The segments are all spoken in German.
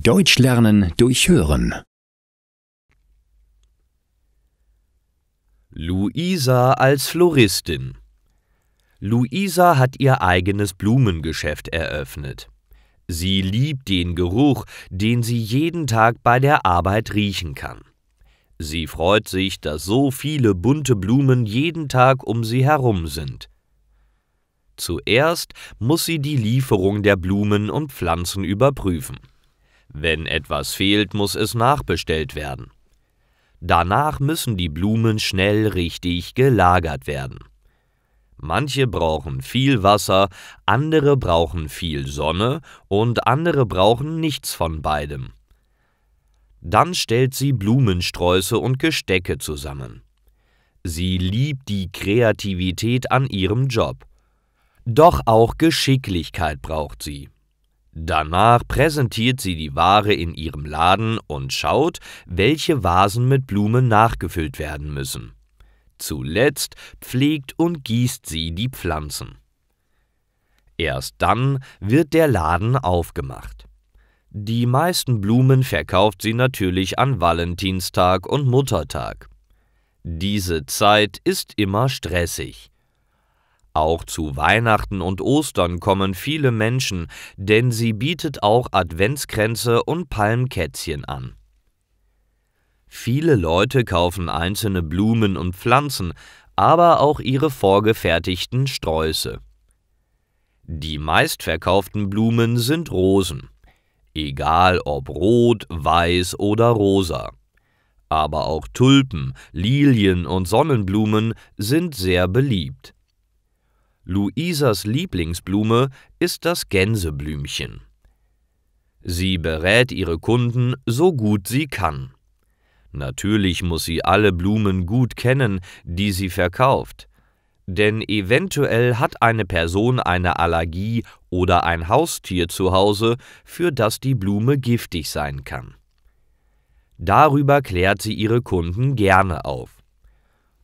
Deutsch lernen durch Hören. Luisa als Floristin. Luisa hat ihr eigenes Blumengeschäft eröffnet. Sie liebt den Geruch, den sie jeden Tag bei der Arbeit riechen kann. Sie freut sich, dass so viele bunte Blumen jeden Tag um sie herum sind. Zuerst muss sie die Lieferung der Blumen und Pflanzen überprüfen. Wenn etwas fehlt, muss es nachbestellt werden. Danach müssen die Blumen schnell richtig gelagert werden. Manche brauchen viel Wasser, andere brauchen viel Sonne und andere brauchen nichts von beidem. Dann stellt sie Blumensträuße und Gestecke zusammen. Sie liebt die Kreativität an ihrem Job. Doch auch Geschicklichkeit braucht sie. Danach präsentiert sie die Ware in ihrem Laden und schaut, welche Vasen mit Blumen nachgefüllt werden müssen. Zuletzt pflegt und gießt sie die Pflanzen. Erst dann wird der Laden aufgemacht. Die meisten Blumen verkauft sie natürlich an Valentinstag und Muttertag. Diese Zeit ist immer stressig. Auch zu Weihnachten und Ostern kommen viele Menschen, denn sie bietet auch Adventskränze und Palmkätzchen an. Viele Leute kaufen einzelne Blumen und Pflanzen, aber auch ihre vorgefertigten Sträuße. Die meistverkauften Blumen sind Rosen, egal ob rot, weiß oder rosa. Aber auch Tulpen, Lilien und Sonnenblumen sind sehr beliebt. Luisas Lieblingsblume ist das Gänseblümchen. Sie berät ihre Kunden so gut sie kann. Natürlich muss sie alle Blumen gut kennen, die sie verkauft. Denn eventuell hat eine Person eine Allergie oder ein Haustier zu Hause, für das die Blume giftig sein kann. Darüber klärt sie ihre Kunden gerne auf.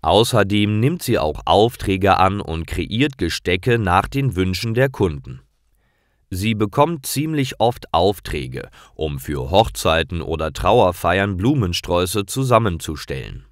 Außerdem nimmt sie auch Aufträge an und kreiert Gestecke nach den Wünschen der Kunden. Sie bekommt ziemlich oft Aufträge, um für Hochzeiten oder Trauerfeiern Blumensträuße zusammenzustellen.